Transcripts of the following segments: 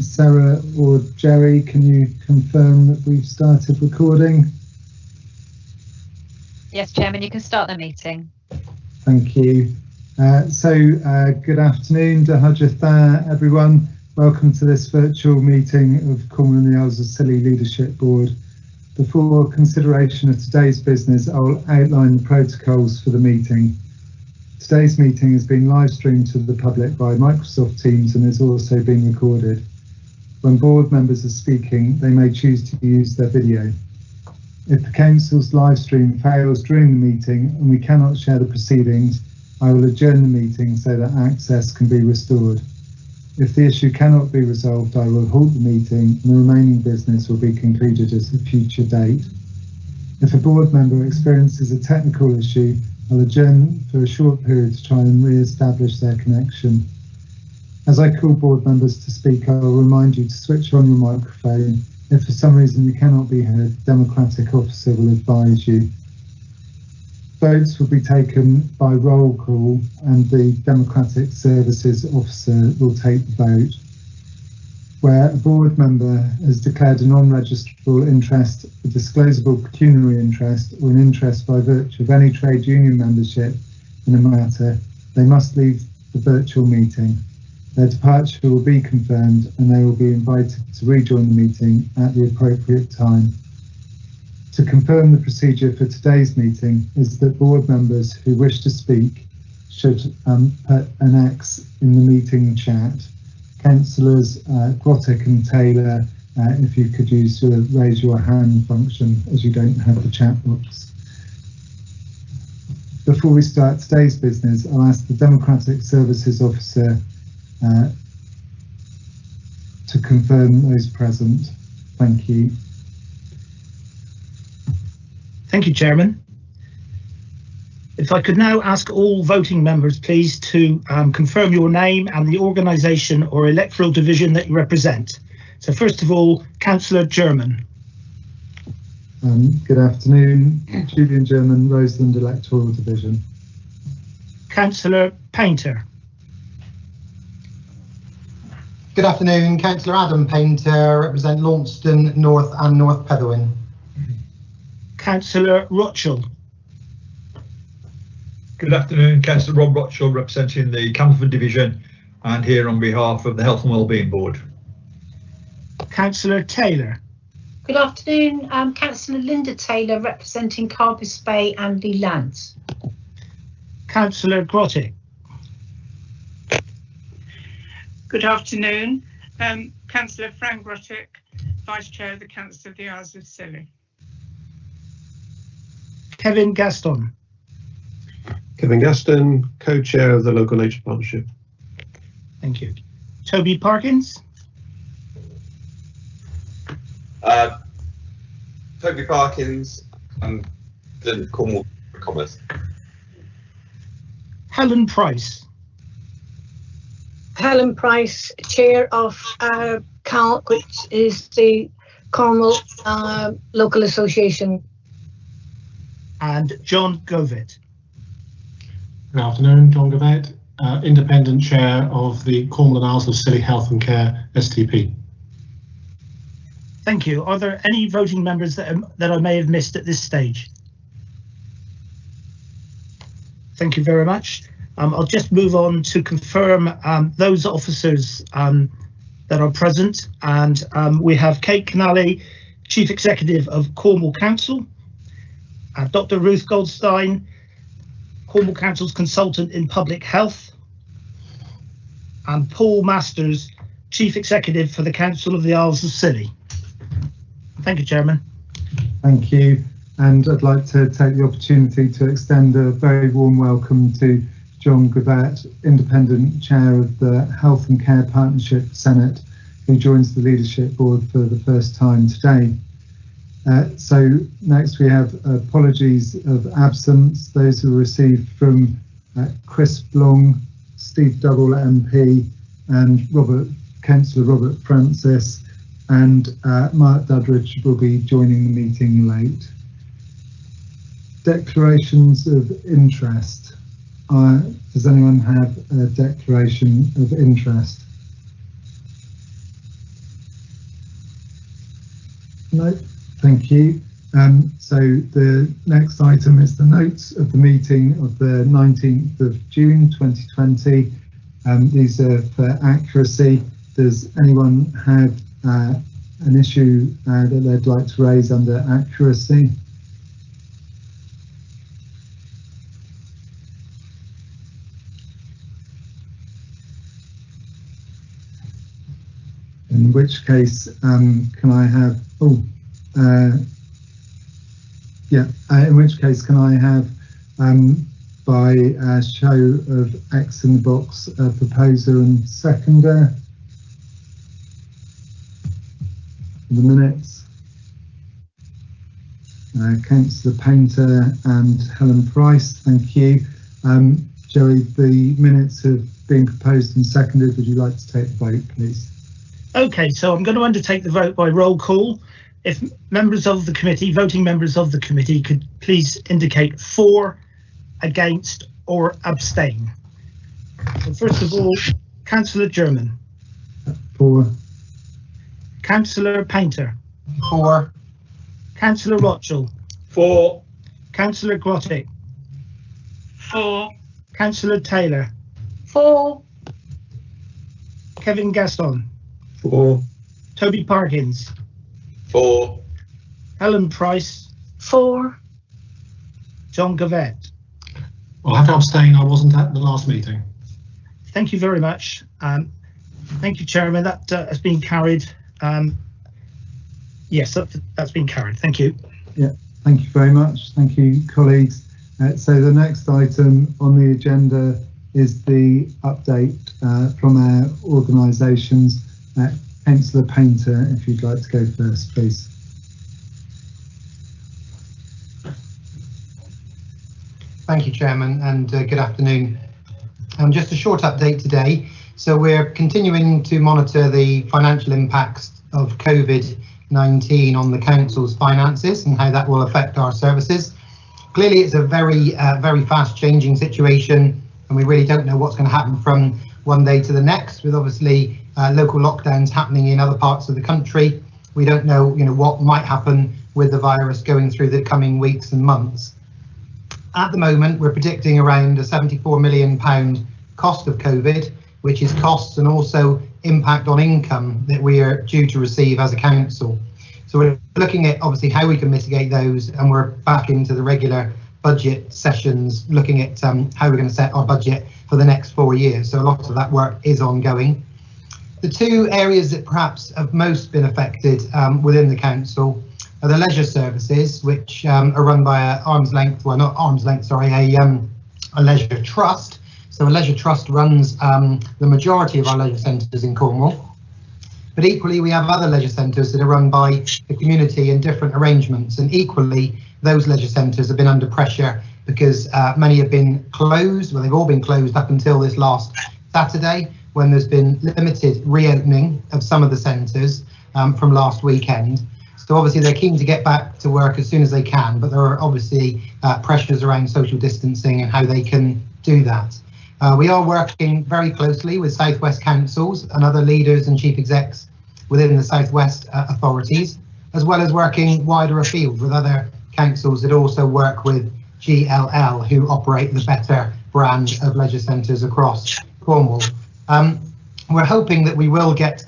Sarah or Jerry, can you confirm that we've started recording? Yes, Chairman, you can start the meeting. Thank you. Good afternoon, everyone. Welcome to this virtual meeting of Cornwall and the Isles of Scilly Leadership Board. Before consideration of today's business, I'll outline the protocols for the meeting. Today's meeting is being live streamed to the public via Microsoft Teams and is also being recorded. When board members are speaking, they may choose to use their video. If the Council's live stream fails during the meeting and we cannot share the proceedings, I will adjourn the meeting so that access can be restored. If the issue cannot be resolved, I will halt the meeting and the remaining business will be concluded at a future date. If a board member experiences a technical issue, I'll adjourn for a short period to try and re-establish their connection. As I call board members to speak, I will remind you to switch on your microphone. If for some reason you cannot be heard, the Democratic officer will advise you. Votes will be taken by roll call and the Democratic Services officer will take the vote. Where a board member has declared a non-registrable interest, a disclosable pecuniary interest, or an interest by virtue of any trade union membership in a matter, they must leave the virtual meeting. Their departure will be confirmed and they will be invited to rejoin the meeting at the appropriate time. To confirm the procedure for today's meeting is that board members who wish to speak should put an X in the meeting chat. Councillors Grotik and Taylor, if you could use the raise your hand function as you don't have the chat box. Before we start today's business, I'll ask the Democratic Services Officer to confirm those present. Thank you. Thank you, Chairman. If I could now ask all voting members, please, to confirm your name and the organisation or electoral division that you represent. So first of all, Councillor German. Good afternoon, Julian German, Roseland Electoral Division. Councillor Painter. Good afternoon, Councillor Adam Painter, represent Launceston North and North Pedowin. Councillor Rothschild. Good afternoon, Councillor Rob Rothschild, representing the Camberford Division and here on behalf of the Health and Wellbeing Board. Councillor Taylor. Good afternoon, Councillor Linda Taylor, representing Carbis Bay and Lee Lands. Councillor Grotik. Good afternoon, Councillor Frank Grotik, Vice Chair of the Council of the Isles of Scilly. Kevin Gaston. Kevin Gaston, Co-Chair of the Local Nature Partnership. Thank you. Toby Perkins. Toby Perkins, Cornwall Commerce. Helen Price. Helen Price, Chair of CAL, which is the Cornwall Local Association. And John Govett. Good afternoon, John Govett, Independent Chair of the Cornwall and Isles of Scilly Health and Care STP. Thank you. Are there any voting members that I may have missed at this stage? Thank you very much. I'll just move on to confirm those officers that are present, and we have Kate Canally, Chief Executive of Cornwall Council, Dr. Ruth Goldstein, Cornwall Council's Consultant in Public Health, and Paul Masters, Chief Executive for the Council of the Isles of Scilly. Thank you, Chairman. Thank you. And I'd like to take the opportunity to extend a very warm welcome to John Govett, Independent Chair of the Health and Care Partnership Senate, who joins the Leadership Board for the first time today. So next we have apologies of absence. Those who received from Chris Blong, Steve Double MP, and Councillor Robert Francis, and Mark Dudridge will be joining the meeting late. Declarations of interest. Does anyone have a declaration of interest? No, thank you. So the next item is the notes of the meeting of the 19th of June 2020. These are for accuracy. Does anyone have an issue that they'd like to raise under accuracy? In which case, can I have, in which case can I have, by a show of X in the box, proposer and seconder for the minutes? Councillor Painter and Helen Price, thank you. Joey, the minutes have been proposed and seconded. Would you like to take the vote, please? Okay, so I'm going to undertake the vote by roll call. If members of the committee, voting members of the committee, could please indicate for, against or abstain. So first of all, Councillor German. For. Councillor Painter. For. Councillor Rothschild. For. Councillor Grotik. For. Councillor Taylor. For. Kevin Gaston. For. Toby Parkins. For. Helen Price. For. John Gavett. I'll have to abstain. I wasn't at the last meeting. Thank you very much. Thank you, Chairman. That has been carried. Yes, that's been carried. Thank you. Yeah, thank you very much. Thank you, colleagues. So the next item on the agenda is the update from our organisations. Councillor Painter, if you'd like to go first, please. Thank you, Chairman, and good afternoon. Just a short update today. So we're continuing to monitor the financial impacts of COVID-19 on the council's finances and how that will affect our services. Clearly, it's a very fast changing situation, and we really don't know what's going to happen from one day to the next, with obviously local lockdowns happening in other parts of the country. We don't know, what might happen with the virus going through the coming weeks and months. At the moment, we're predicting around a £74 million cost of COVID, which is costs and also impact on income that we are due to receive as a council. So we're looking at obviously how we can mitigate those, and we're back into the regular budget sessions, looking at how we're going to set our budget for the next 4 years. So a lot of that work is ongoing. The two areas that perhaps have most been affected within the council are the leisure services, which are run by a leisure trust. So a leisure trust runs the majority of our leisure centres in Cornwall. But equally, we have other leisure centres that are run by the community in different arrangements. And equally, those leisure centres have been under pressure because many have been closed. Well, they've all been closed up until this last Saturday, when there's been limited reopening of some of the centres from last weekend. So obviously they're keen to get back to work as soon as they can, but there are obviously pressures around social distancing and how they can do that. We are working very closely with South West councils and other leaders and chief execs within the South West authorities, as well as working wider afield with other councils that also work with GLL, who operate the Better brand of leisure centres across Cornwall. We're hoping that we will get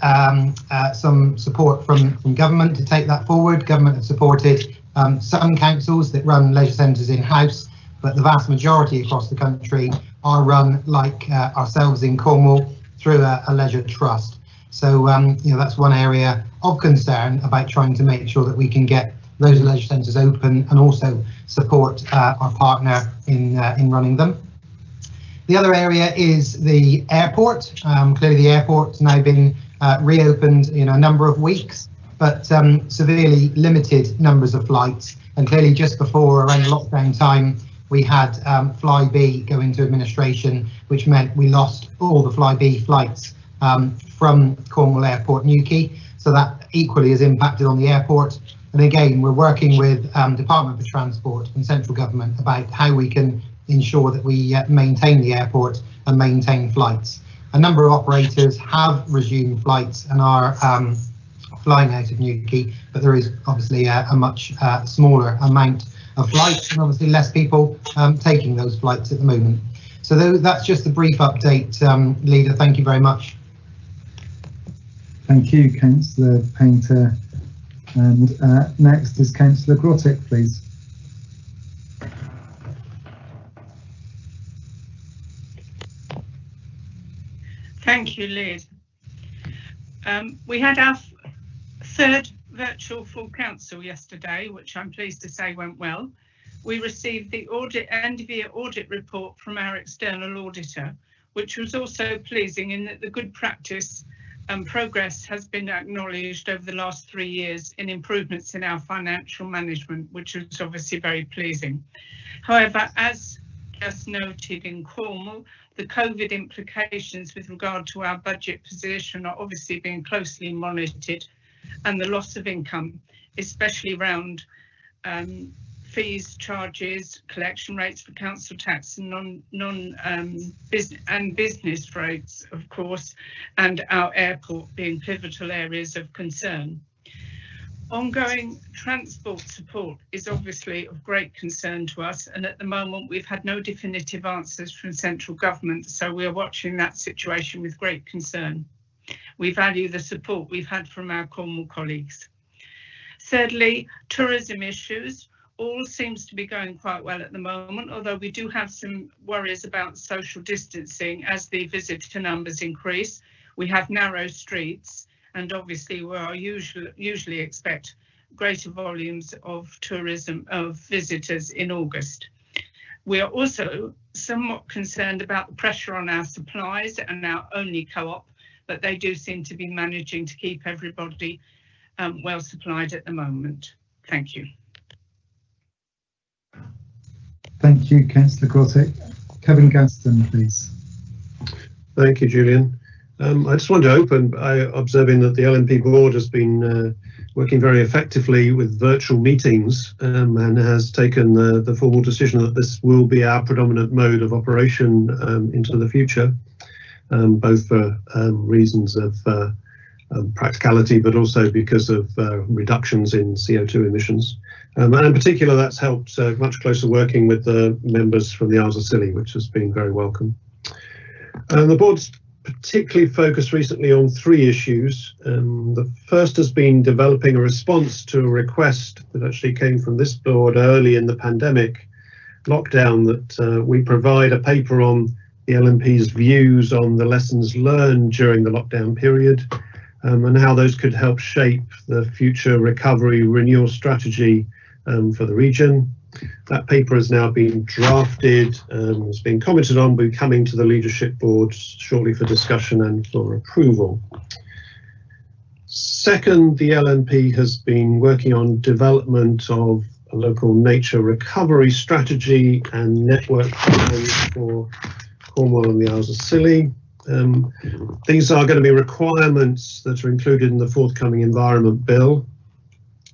some support from government to take that forward. Government have supported some councils that run leisure centres in-house, but the vast majority across the country are run like ourselves in Cornwall through a leisure trust. So that's one area of concern about trying to make sure that we can get those leisure centres open and also support our partner in running them. The other area is the airport. Clearly the airport's now been reopened in a number of weeks, but severely limited numbers of flights. And clearly just before around lockdown time, we had Flybe go into administration, which meant we lost all the Flybe flights from Cornwall Airport Newquay. So that equally has impacted on the airport. And again, we're working with Department for Transport and central government about how we can ensure that we maintain the airport and maintain flights. A number of operators have resumed flights and are flying out of Newquay, but there is obviously a much smaller amount of flights and obviously less people taking those flights at the moment. So that's just a brief update, Leader. Thank you very much. Thank you, Councillor Painter. And next is Councillor Grotik, please. Thank you, Liz. We had our third virtual full council yesterday, which I'm pleased to say went well. We received the end-of-year audit report from our external auditor, which was also pleasing in that the good practice and progress has been acknowledged over the last 3 years in improvements in our financial management, which is obviously very pleasing. However, as just noted in Cornwall, the COVID implications with regard to our budget position are obviously being closely monitored, and the loss of income, especially around fees, charges, collection rates for council tax and business rates, of course, and our airport being pivotal areas of concern. Ongoing transport support is obviously of great concern to us, and at the moment we've had no definitive answers from central government, so we are watching that situation with great concern. We value the support we've had from our Cornwall colleagues. Thirdly, tourism issues. All seems to be going quite well at the moment, although we do have some worries about social distancing as the visitor numbers increase. We have narrow streets, and obviously we are usually expect greater volumes of tourism, of visitors in August. We are also somewhat concerned about the pressure on our supplies and our only co-op, but they do seem to be managing to keep everybody well supplied at the moment. Thank you. Thank you, Councillor Grotik. Kevin Gaston, please. Thank you, Julian. I just want to open by observing that the LNP board has been working very effectively with virtual meetings and has taken the formal decision that this will be our predominant mode of operation into the future, both for reasons of practicality, but also because of reductions in CO2 emissions. And in particular, that's helped much closer working with the members from the Isles of Scilly, which has been very welcome. The board's particularly focused recently on 3 issues. The first has been developing a response to a request that actually came from this board early in the pandemic lockdown, that we provide a paper on the LNP's views on the lessons learned during the lockdown period and how those could help shape the future recovery renewal strategy for the region. That paper has now been drafted, it's been commented on, will be coming to the leadership board shortly for discussion and for approval. Second, the LNP has been working on development of a local nature recovery strategy and network plans for Cornwall and the Isles of Scilly. These are going to be requirements that are included in the forthcoming Environment Bill,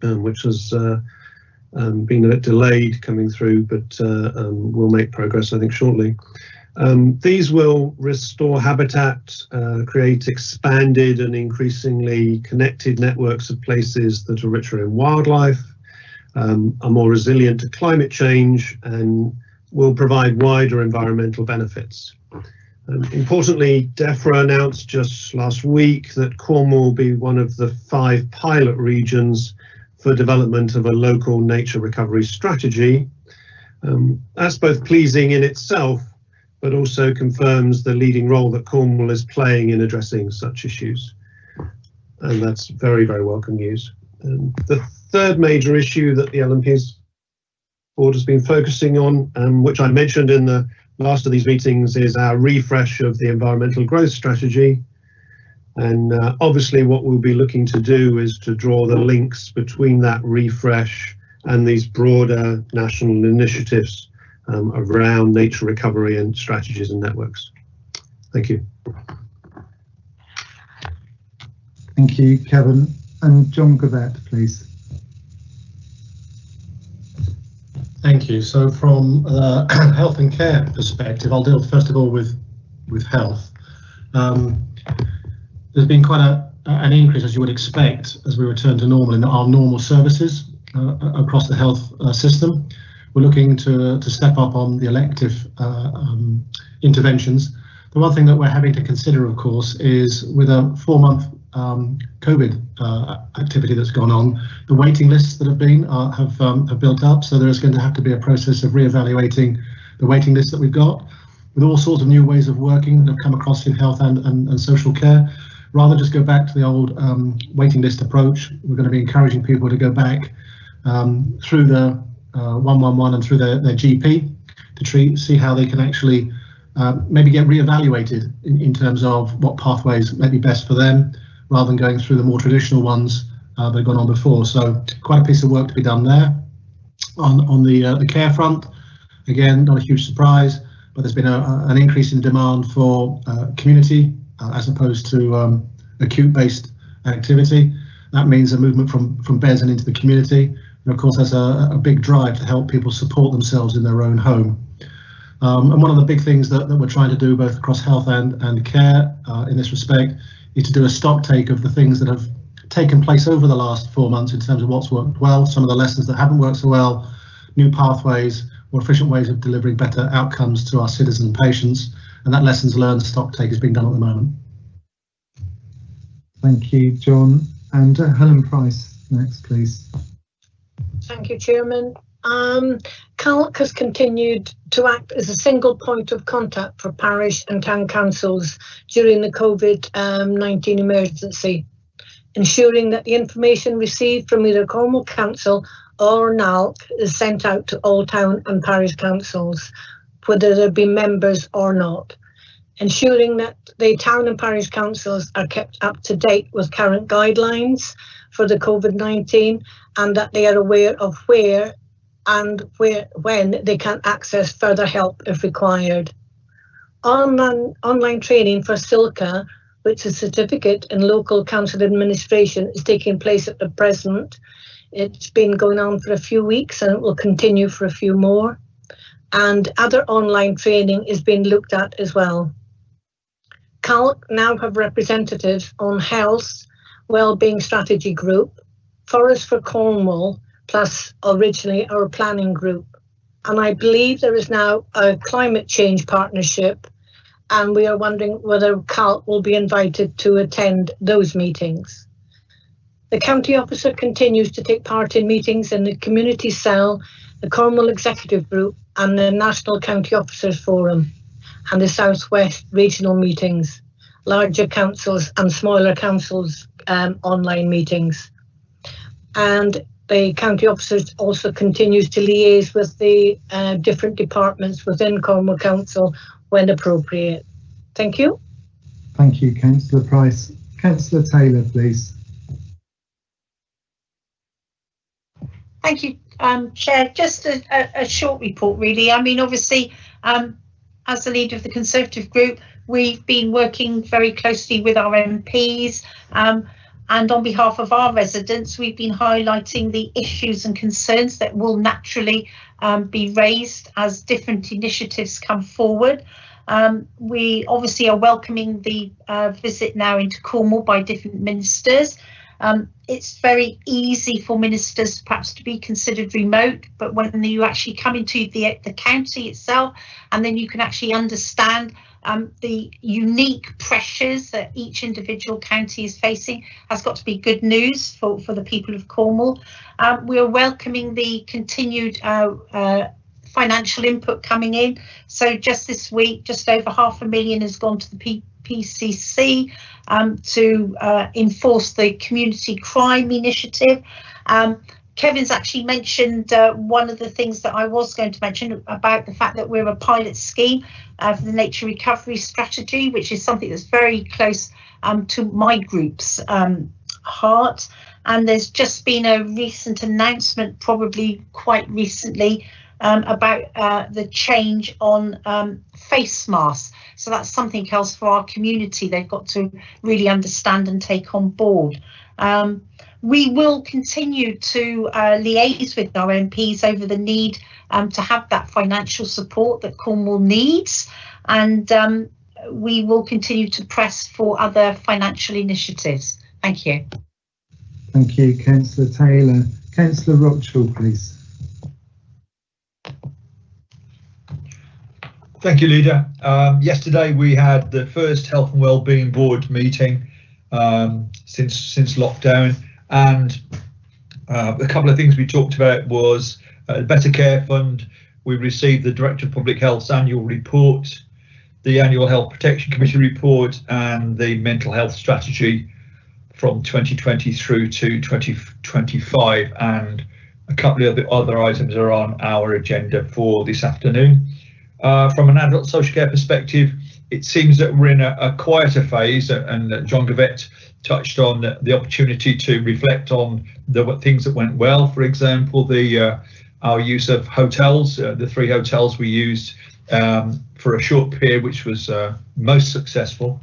which has been a bit delayed coming through, but will make progress, I think, shortly. These will restore habitat, create expanded and increasingly connected networks of places that are richer in wildlife, are more resilient to climate change, and will provide wider environmental benefits. Importantly, DEFRA announced just last week that Cornwall will be one of the 5 pilot regions for development of a local nature recovery strategy. That's both pleasing in itself, but also confirms the leading role that Cornwall is playing in addressing such issues. And that's very, very welcome news. The third major issue that the LNP's board has been focusing on, which I mentioned in the last of these meetings, is our refresh of the environmental growth strategy. And obviously what we'll be looking to do is to draw the links between that refresh and these broader national initiatives around nature recovery and strategies and networks. Thank you. Thank you, Kevin. And John Gavett, please. Thank you. So from a health and care perspective, I'll deal first of all with health. There's been quite an increase, as you would expect, as we return to normal in our normal services across the health system. We're looking to step up on the elective interventions. The one thing that we're having to consider, of course, is with a 4-month COVID activity that's gone on, the waiting lists that have been have built up. So there is going to have to be a process of re-evaluating the waiting lists that we've got, with all sorts of new ways of working that have come across in health and social care. Rather than just go back to the old waiting list approach, we're going to be encouraging people to go back through the 111 and through their GP to see how they can actually maybe get re-evaluated in terms of what pathways may be best for them, rather than going through the more traditional ones that have gone on before. So quite a piece of work to be done there. On the care front, again, not a huge surprise, but there's been an increase in demand for community as opposed to acute-based activity. That means a movement from beds and into the community. And of course, that's a big drive to help people support themselves in their own home. And one of the big things that we're trying to do both across health and care in this respect is to do a stock take of the things that have taken place over the last 4 months in terms of what's worked well, some of the lessons that haven't worked so well, new pathways, more efficient ways of delivering better outcomes to our citizens and patients. And that lessons learned stock take is being done at the moment. Thank you, John. And Helen Price next, please. Thank you, Chairman. CIoS has continued to act as a single point of contact for parish and town councils during the COVID-19 emergency, ensuring that the information received from either Cornwall Council or NALC is sent out to all town and parish councils, whether there be members or not, ensuring that the town and parish councils are kept up to date with current guidelines for the COVID-19 and that they are aware of where and when they can access further help if required. Online training for SILCA, which is Certificate in Local Council Administration, is taking place at the present. It's been going on for a few weeks and it will continue for a few more. And other online training is being looked at as well. CIoS now have representatives on Health Wellbeing Strategy Group, Forest for Cornwall, plus originally our planning group. And I believe there is now a climate change partnership, and we are wondering whether CIoS will be invited to attend those meetings. The county officer continues to take part in meetings in the community cell, the Cornwall Executive Group and the National County Officers Forum and the South West regional meetings, larger councils and smaller councils online meetings. And the county officers also continues to liaise with the different departments within Cornwall Council when appropriate. Thank you. Thank you, Councillor Price. Councillor Taylor, please. Thank you, Chair. Just a short report, really. I mean, obviously, as the leader of the Conservative group, we've been working very closely with our MPs, and on behalf of our residents, we've been highlighting the issues and concerns that will naturally be raised as different initiatives come forward. We obviously are welcoming the visit now into Cornwall by different ministers. It's very easy for ministers perhaps to be considered remote, but when you actually come into the county itself, and then you can actually understand the unique pressures that each individual county is facing, has got to be good news for the people of Cornwall. We are welcoming the continued financial input coming in. So just this week, just over £500,000 has gone to the PCC to enforce the community crime initiative. Kevin's actually mentioned one of the things that I was going to mention about the fact that we're a pilot scheme for the nature recovery strategy, which is something that's very close to my group's heart. And there's just been a recent announcement, probably quite recently, about the change on face masks. So that's something else for our community they've got to really understand and take on board. We will continue to liaise with our MPs over the need to have that financial support that Cornwall needs, and we will continue to press for other financial initiatives. Thank you. Thank you, Councillor Taylor. Councillor Rochell, please. Thank you, Leader. Yesterday we had the first Health and Wellbeing Board meeting since lockdown, and a couple of things we talked about was the Better Care Fund. We received the Director of Public Health's annual report, the annual Health Protection Committee report, and the mental health strategy from 2020 through to 2025, and a couple of the other items are on our agenda for this afternoon. From an adult social care perspective, it seems that we're in a quieter phase, and John Gavett touched on the opportunity to reflect on the things that went well. For example, our use of hotels, the 3 hotels we used for a short period, which was most successful.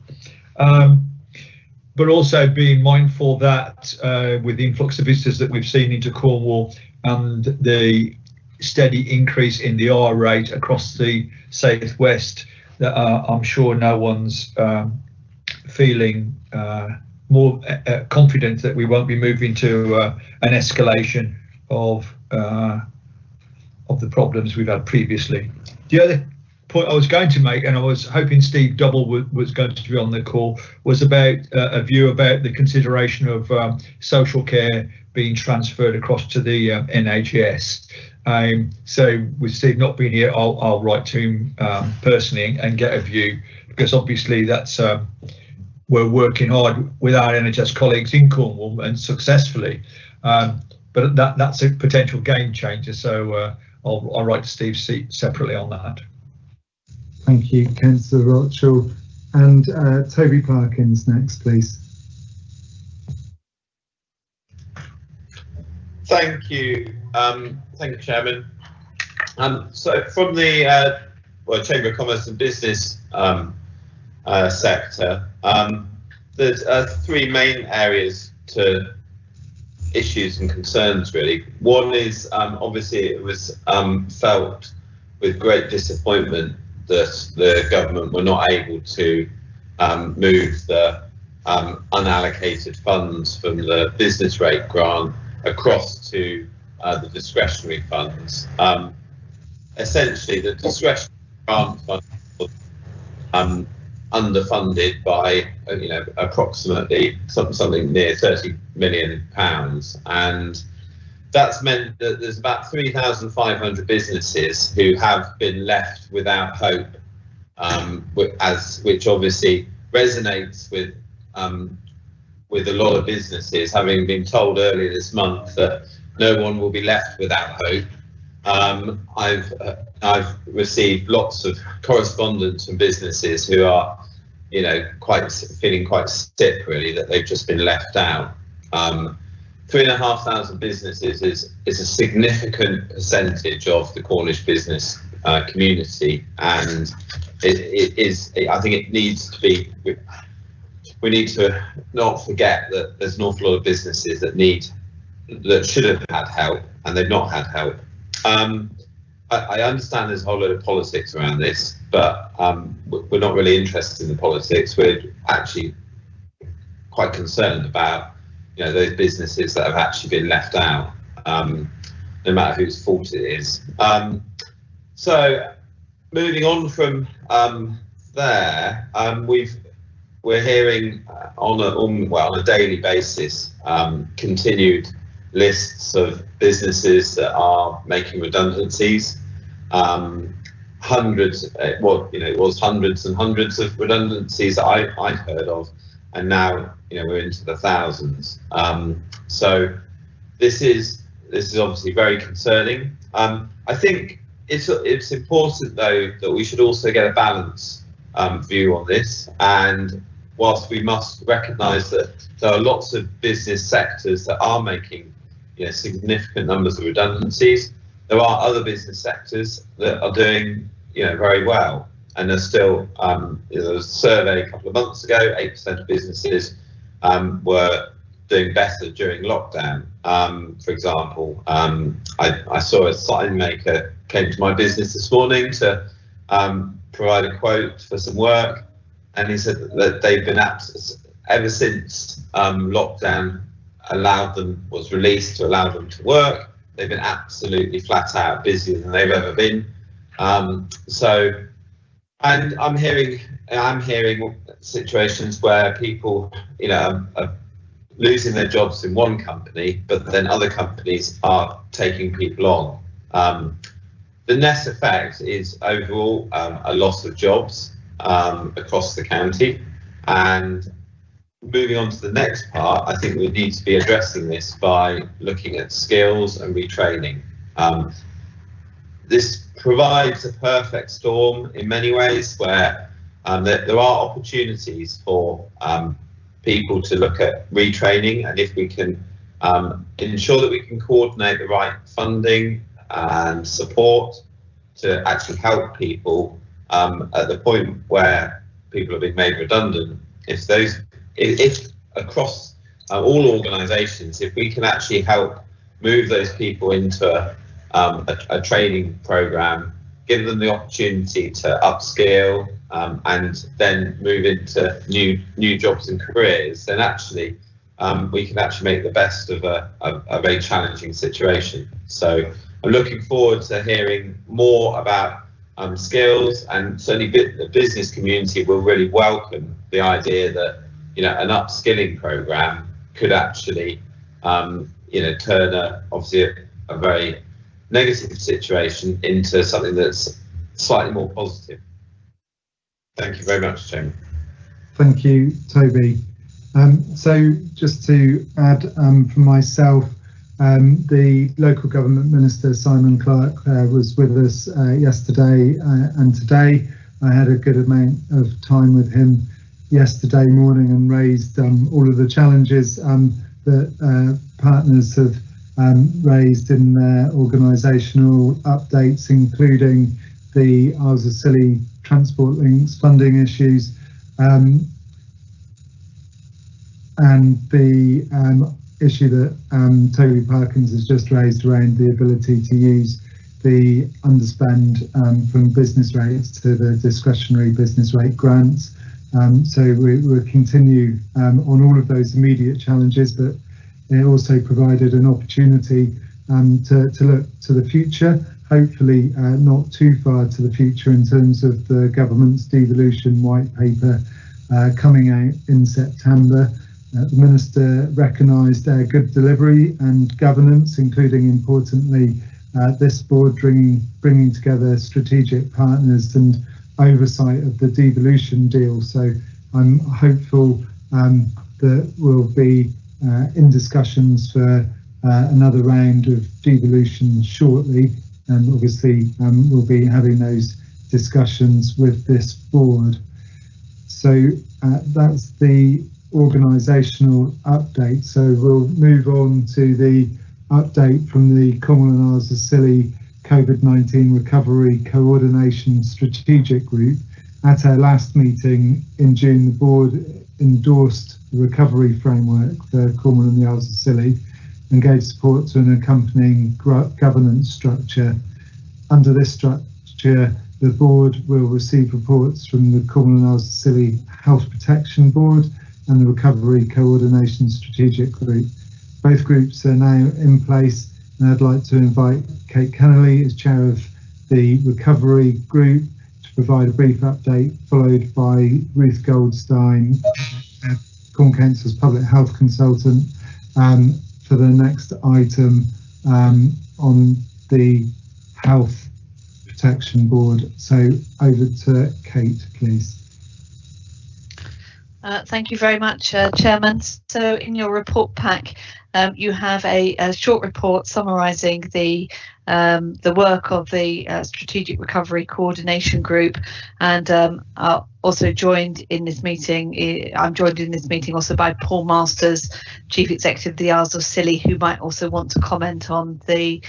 But also being mindful that with the influx of visitors that we've seen into Cornwall and the steady increase in the R rate across the southwest, that I'm sure no one's feeling more confident that we won't be moving to an escalation of the problems we've had previously. The other point I was going to make, and I was hoping Steve Double was going to be on the call, was about a view about the consideration of social care being transferred across to the NHS. So with Steve not being here, I'll write to him personally and get a view, because obviously that's we're working hard with our NHS colleagues in Cornwall and successfully, but that's a potential game changer. So I'll write to Steve separately on that. Thank you, Councillor Rochell. And Toby Perkins next, please. Thank you. Thank you, Chairman. So from the Chamber of Commerce and Business sector, there's 3 main areas to issues and concerns, really. One is obviously it was felt with great disappointment that the government were not able to move the unallocated funds from the business rate grant across to the discretionary funds. Essentially, the discretionary grant fund was underfunded by approximately something near £30 million, and that's meant that there's about 3,500 businesses who have been left without hope, which obviously resonates with a lot of businesses, having been told earlier this month that no one will be left without hope. I've received lots of correspondence from businesses who are, feeling quite sick, really, that they've just been left out. 3,500 businesses is a significant percentage of the Cornish business community, and it is. I think it needs to be. We need to not forget that there's an awful lot of businesses that should have had help, and they've not had help. I understand there's a whole lot of politics around this, but we're not really interested in the politics. We're actually quite concerned about those businesses that have actually been left out, no matter whose fault it is. So moving on from there, we're hearing on a daily basis continued lists of businesses that are making redundancies. Hundreds, it was hundreds and hundreds of redundancies that I've heard of, and now we're into the thousands. So this is obviously very concerning. I think it's important though that we should also get a balanced view on this, and whilst we must recognise that there are lots of business sectors that are making significant numbers of redundancies, there are other business sectors that are doing very well, and there's still there was a survey a couple of months ago, 8% of businesses were doing better during lockdown. For example, I saw a sign maker came to my business this morning to provide a quote for some work, and he said that they've been ever since lockdown was released to allow them to work, they've been absolutely flat out busier than they've ever been. And I'm hearing situations where people, are losing their jobs in one company, but then other companies are taking people on. The net effect is overall a loss of jobs across the county. And moving on to the next part, I think we need to be addressing this by looking at skills and retraining. This provides a perfect storm in many ways, where there are opportunities for people to look at retraining, and if we can ensure that we can coordinate the right funding and support to actually help people at the point where people are being made redundant, if across all organisations, if we can actually help move those people into a training programme, give them the opportunity to upskill and then move into new jobs and careers, then actually we can actually make the best of a very challenging situation. So I'm looking forward to hearing more about skills, and certainly the business community will really welcome the idea that an upskilling programme could actually turn obviously a very negative situation into something that's slightly more positive. Thank you very much, Chairman. Thank you, Toby. So just to add from myself, the local government minister, Simon Clarke, was with us yesterday and today. I had a good amount of time with him yesterday morning and raised all of the challenges that partners have raised in their organisational updates, including the Isles of Scilly Transport Links funding issues and the issue that Toby Perkins has just raised around the ability to use the underspend from business rates to the discretionary business rate grants. So we'll continue on all of those immediate challenges, but it also provided an opportunity to look to the future, hopefully not too far to the future, in terms of the government's devolution white paper coming out in September. The Minister recognised our good delivery and governance, including, importantly, this board bringing together strategic partners and oversight of the devolution deal. So I'm hopeful that we'll be in discussions for another round of devolution shortly, and obviously we'll be having those discussions with this board. So that's the organisational update. So we'll move on to the update from the Cornwall and Isles of Scilly COVID-19 Recovery Coordination Strategic Group. At our last meeting in June, the board endorsed the recovery framework for Cornwall and the Isles of Scilly and gave support to an accompanying governance structure. Under this structure, the board will receive reports from the Cornwall and Isles of Scilly Health Protection Board and the Recovery Coordination Strategic Group. Both groups are now in place, and I'd like to invite Kate Kennelly as chair of the Recovery Group to provide a brief update, followed by Ruth Goldstein, Cornwall Council's Public Health Consultant, for the next item on the Health Protection Board. So over to Kate, please. Thank you very much, Chairman. So in your report pack, you have a short report summarising the work of the Strategic Recovery Coordination Group, and also joined in this meeting. I'm joined in this meeting also by Paul Masters, Chief Executive of the Isles of Scilly, who might also want to comment on the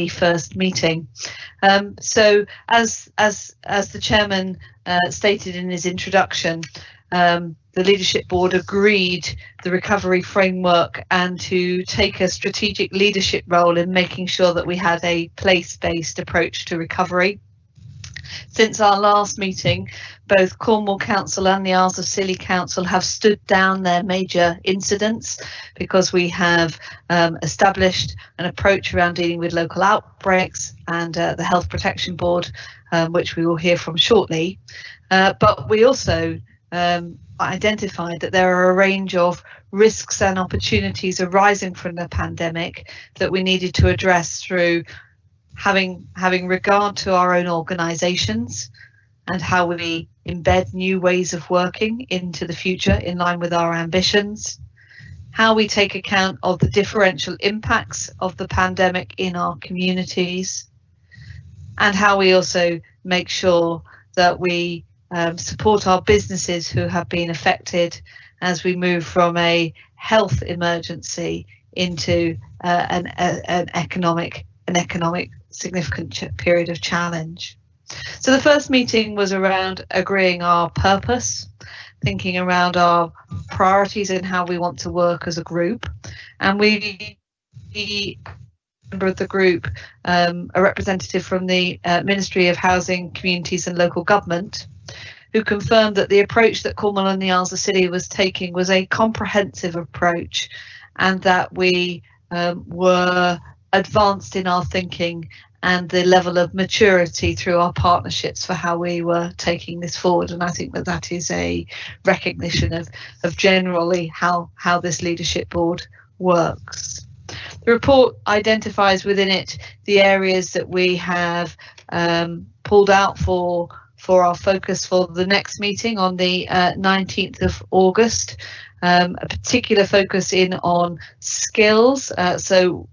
first meeting. So as the Chairman stated in his introduction, the Leadership Board agreed the recovery framework and to take a strategic leadership role in making sure that we had a place-based approach to recovery. Since our last meeting, both Cornwall Council and the Isles of Scilly Council have stood down their major incidents because we have established an approach around dealing with local outbreaks and the Health Protection Board, which we will hear from shortly. But we also identified that there are a range of risks and opportunities arising from the pandemic that we needed to address through having regard to our own organisations and how we embed new ways of working into the future in line with our ambitions, how we take account of the differential impacts of the pandemic in our communities, and how we also make sure that we support our businesses who have been affected as we move from a health emergency into an economic significant period of challenge. So the first meeting was around agreeing our purpose, thinking around our priorities and how we want to work as a group. And we, member of the group, a representative from the Ministry of Housing, Communities and Local Government, who confirmed that the approach that Cornwall and the Isles of Scilly was taking was a comprehensive approach, and that we were advanced in our thinking and the level of maturity through our partnerships for how we were taking this forward. And I think that that is a recognition of generally how this leadership board works. The report identifies within it the areas that we have pulled out for our focus for the next meeting on the 19th of August. A particular focus in on skills, so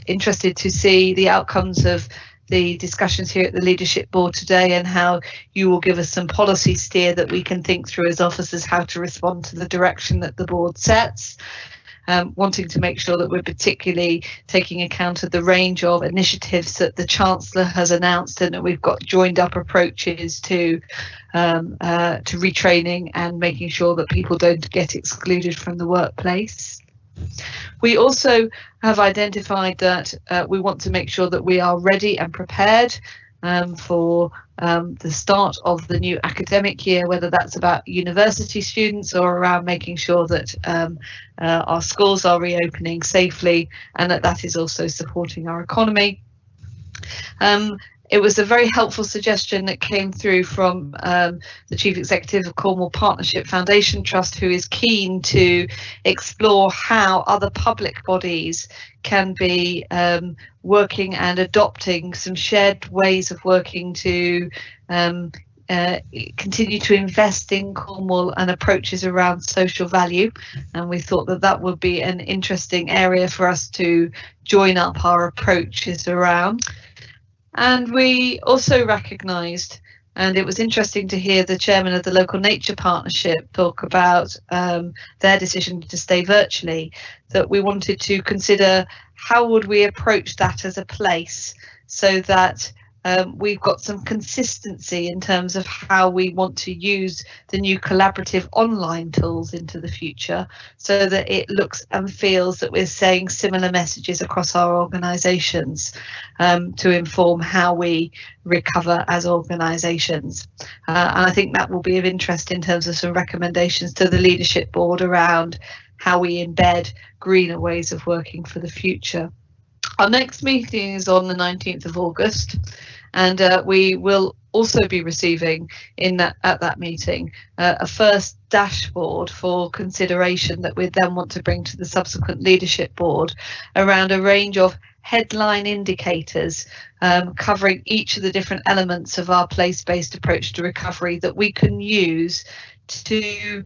interested to see the outcomes of the discussions here at the leadership board today and how you will give us some policy steer that we can think through as officers how to respond to the direction that the board sets. Wanting to make sure that we're particularly taking account of the range of initiatives that the Chancellor has announced, and that we've got joined up approaches to retraining and making sure that people don't get excluded from the workplace. We also have identified that we want to make sure that we are ready and prepared for the start of the new academic year, whether that's about university students or around making sure that our schools are reopening safely and that is also supporting our economy. It was a very helpful suggestion that came through from the Chief Executive of Cornwall Partnership Foundation Trust, who is keen to explore how other public bodies can be working and adopting some shared ways of working to continue to invest in Cornwall and approaches around social value. And we thought that that would be an interesting area for us to join up our approaches around. And we also recognised, and it was interesting to hear the chairman of the Local Nature Partnership talk about their decision to stay virtually, that we wanted to consider how would we approach that as a place so that we've got some consistency in terms of how we want to use the new collaborative online tools into the future, so that it looks and feels that we're saying similar messages across our organisations to inform how we recover as organisations. And I think that will be of interest in terms of some recommendations to the leadership board around how we embed greener ways of working for the future. Our next meeting is on the 19th of August, and we will also be receiving at that meeting a first dashboard for consideration that we then want to bring to the subsequent leadership board around a range of headline indicators covering each of the different elements of our place-based approach to recovery that we can use to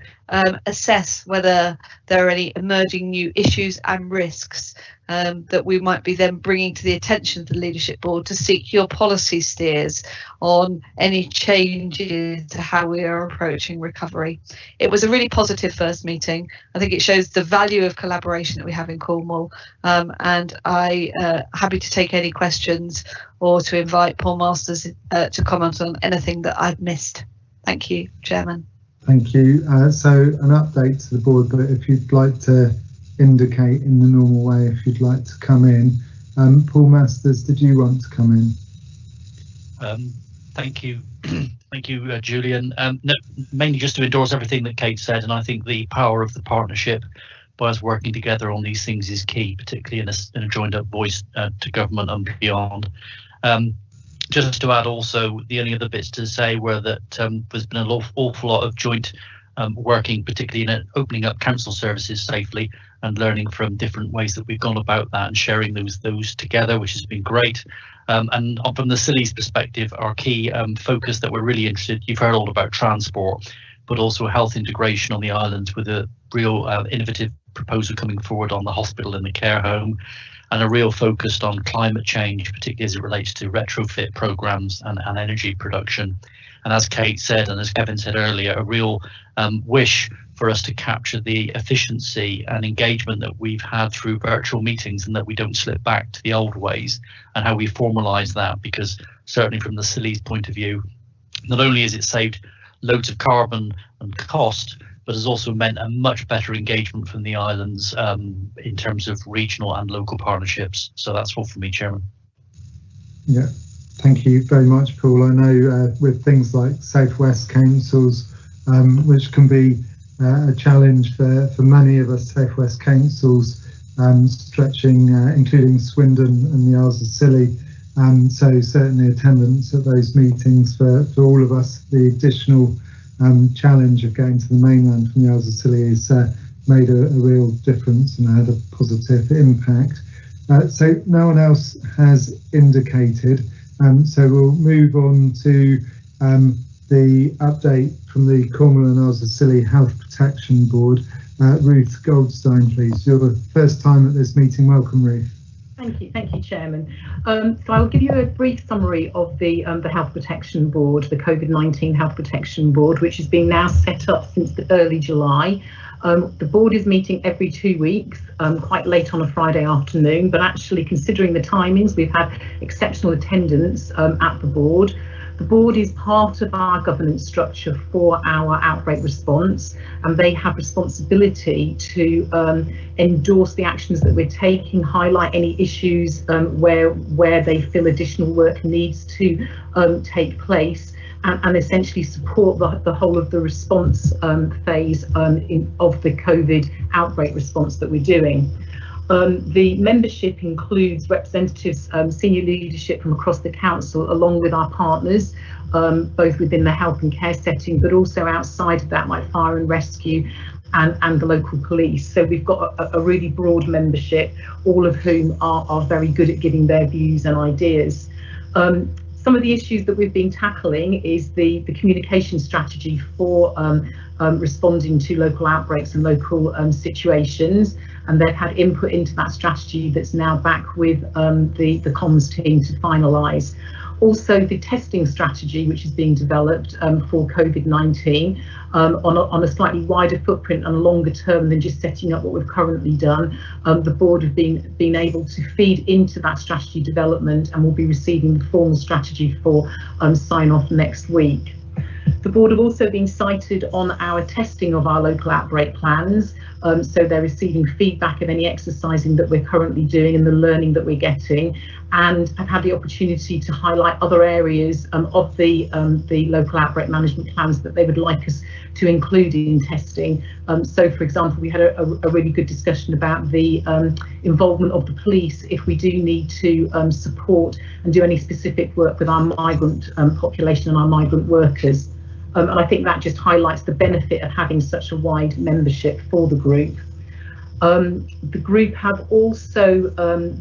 assess whether there are any emerging new issues and risks that we might be then bringing to the attention of the leadership board to seek your policy steers on any changes to how we are approaching recovery. It was a really positive first meeting. I think it shows the value of collaboration that we have in Cornwall, and I happy to take any questions or to invite Paul Masters to comment on anything that I've missed. Thank you, Chairman. Thank you. So an update to the board, but if you'd like to indicate in the normal way if you'd like to come in. Paul Masters, did you want to come in? Thank you, Thank you, Julian. No, mainly just to endorse everything that Kate said, and I think the power of the partnership by us working together on these things is key, particularly in a joined up voice to government and beyond. Just to add also, the only other bits to say were that there's been an awful lot of joint working, particularly in opening up council services safely and learning from different ways that we've gone about that and sharing those together, which has been great. And from the Scilly's perspective, our key focus that we're really interested, you've heard all about transport, but also health integration on the islands with a real innovative proposal coming forward on the hospital and the care home, and a real focus on climate change, particularly as it relates to retrofit programs and energy production. And as Kate said, and as Kevin said earlier, a real wish for us to capture the efficiency and engagement that we've had through virtual meetings, and that we don't slip back to the old ways, and how we formalise that, because certainly from the Scilly's point of view, not only has it saved loads of carbon and cost, but has also meant a much better engagement from the islands in terms of regional and local partnerships. So that's all from me, Chairman. Yeah, thank you very much, Paul. I know with things like Southwest councils, which can be a challenge for many of us Southwest councils, stretching, including Swindon and the Isles of Scilly. So certainly attendance at those meetings for all of us, the additional challenge of going to the mainland from the Isles of Scilly has made a real difference and had a positive impact. So no one else has indicated, so we'll move on to the update from the Cornwall and Isles of Scilly Health Protection Board. Ruth Goldstein, please. You're the first time at this meeting. Welcome, Ruth. Thank you, Chairman. So I'll give you a brief summary of the Health Protection Board, the COVID-19 Health Protection Board, which has been now set up since the early July. The board is meeting every 2 weeks, quite late on a Friday afternoon, but actually considering the timings, we've had exceptional attendance at the board. The board is part of our governance structure for our outbreak response, and they have responsibility to endorse the actions that we're taking, highlight any issues where they feel additional work needs to take place, and essentially support the whole of the response phase of the COVID outbreak response that we're doing. The membership includes representatives, senior leadership from across the council, along with our partners, both within the health and care setting, but also outside of that, like fire and rescue and the local police. So we've got a really broad membership, all of whom are very good at giving their views and ideas. Some of the issues that we've been tackling is the communication strategy for responding to local outbreaks and local situations, and they've had input into that strategy that's now back with the comms team to finalise. Also, the testing strategy, which is being developed for COVID-19 on a slightly wider footprint and longer term than just setting up what we've currently done. The board have been able to feed into that strategy development, and will be receiving the formal strategy for sign-off next week. The board have also been cited on our testing of our local outbreak plans, so they're receiving feedback of any exercising that we're currently doing and the learning that we're getting, and have had the opportunity to highlight other areas of the local outbreak management plans that they would like us to include in testing. So, for example, we had a really good discussion about the involvement of the police if we do need to support and do any specific work with our migrant population and our migrant workers. And I think that just highlights the benefit of having such a wide membership for the group. The group have also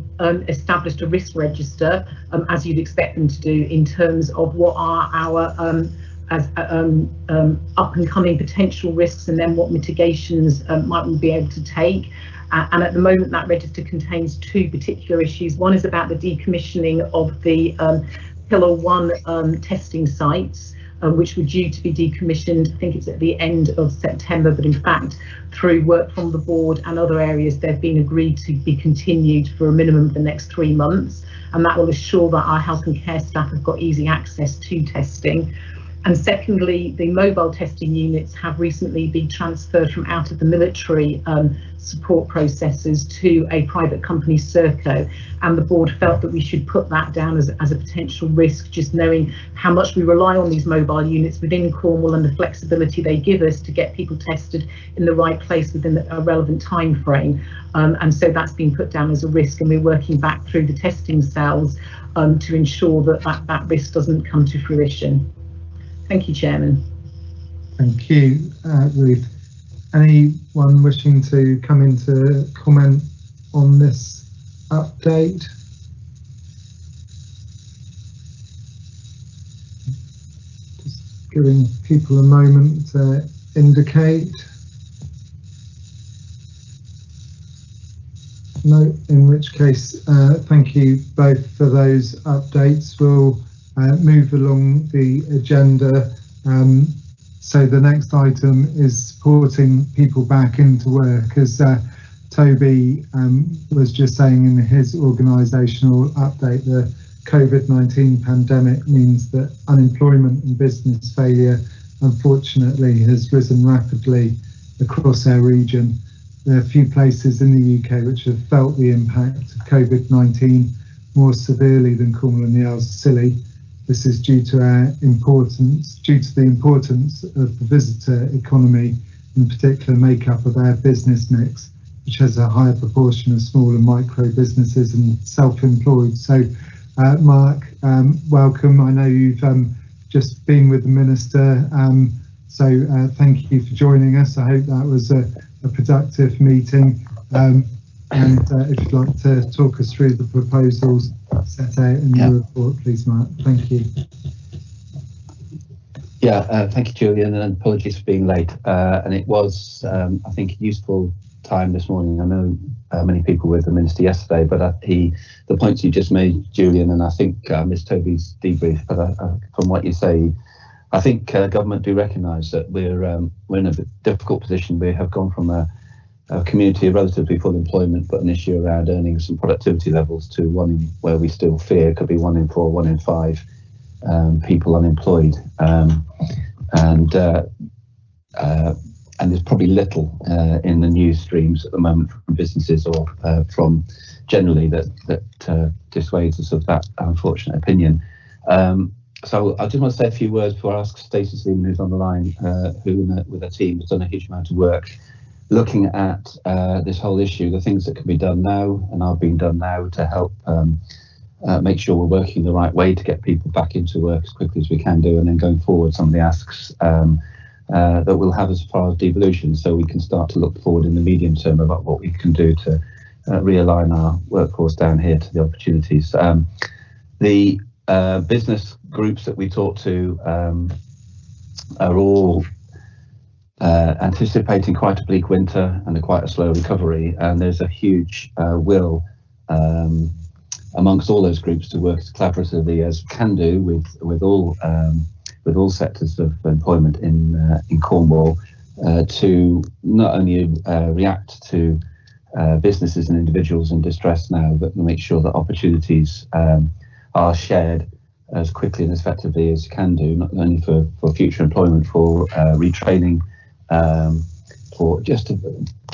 established a risk register, as you'd expect them to do, in terms of what are our up and coming potential risks, and then what mitigations might we be able to take. And at the moment, that register contains two particular issues. One is about the decommissioning of the Pillar 1 testing sites, which were due to be decommissioned. I think it's at the end of September, but in fact, through work from the board and other areas, they've been agreed to be continued for a minimum of the next 3 months, and that will assure that our health and care staff have got easy access to testing. And secondly, the mobile testing units have recently been transferred from out of the military support processes to a private company, Serco, and the board felt that we should put that down as a potential risk, just knowing how much we rely on these mobile units within Cornwall and the flexibility they give us to get people tested in the right place within a relevant time frame. And so that's been put down as a risk, and we're working back through the testing cells to ensure that risk doesn't come to fruition. Thank you, Chairman. Thank you, Ruth. Anyone wishing to come in to comment on this update? Just giving people a moment to indicate. No, in which case, thank you both for those updates. We'll move along the agenda. So the next item is supporting people back into work. As Toby was just saying in his organisational update, the COVID-19 pandemic means that unemployment and business failure, unfortunately, has risen rapidly across our region. There are a few places in the UK which have felt the impact of COVID-19 more severely than Cornwall and the Isles of Scilly. This is due to the importance of the visitor economy and the particular makeup of our business mix, which has a higher proportion of small and micro businesses and self-employed. So, Mark, welcome. I know you've just been with the Minister, so thank you for joining us. I hope that was a productive meeting. And if you'd like to talk us through the proposals set out in your report, please, Mark. Thank you. Yeah, thank you, Julian, and apologies for being late. And it was, I think, a useful time this morning. I know many people were with the Minister yesterday, but the points you just made, Julian, and I think Ms. Toby's debrief, but from what you say, I think government do recognise that we're in a difficult position. We have gone from a community of relatively full employment, but an issue around earnings and productivity levels, to one where we still fear could be 1 in 4, 1 in 5 people unemployed, and there's probably little in the news streams at the moment from businesses or from generally that dissuades us of that unfortunate opinion. So I just want to say a few words before I ask Stacey Seaman, who's on the line, who with her team has done a huge amount of work looking at this whole issue, the things that can be done now and are being done now to help make sure we're working the right way to get people back into work as quickly as we can do, and then going forward some of the asks that we'll have as far as devolution, so we can start to look forward in the medium term about what we can do to realign our workforce down here to the opportunities. The business groups that we talk to are all anticipating quite a bleak winter and quite a slow recovery, and there's a huge will amongst all those groups to work as collaboratively as can do with all sectors of employment in Cornwall to not only react to businesses and individuals in distress now, but make sure that opportunities are shared as quickly and as effectively as you can do, not only for future employment, for retraining, for just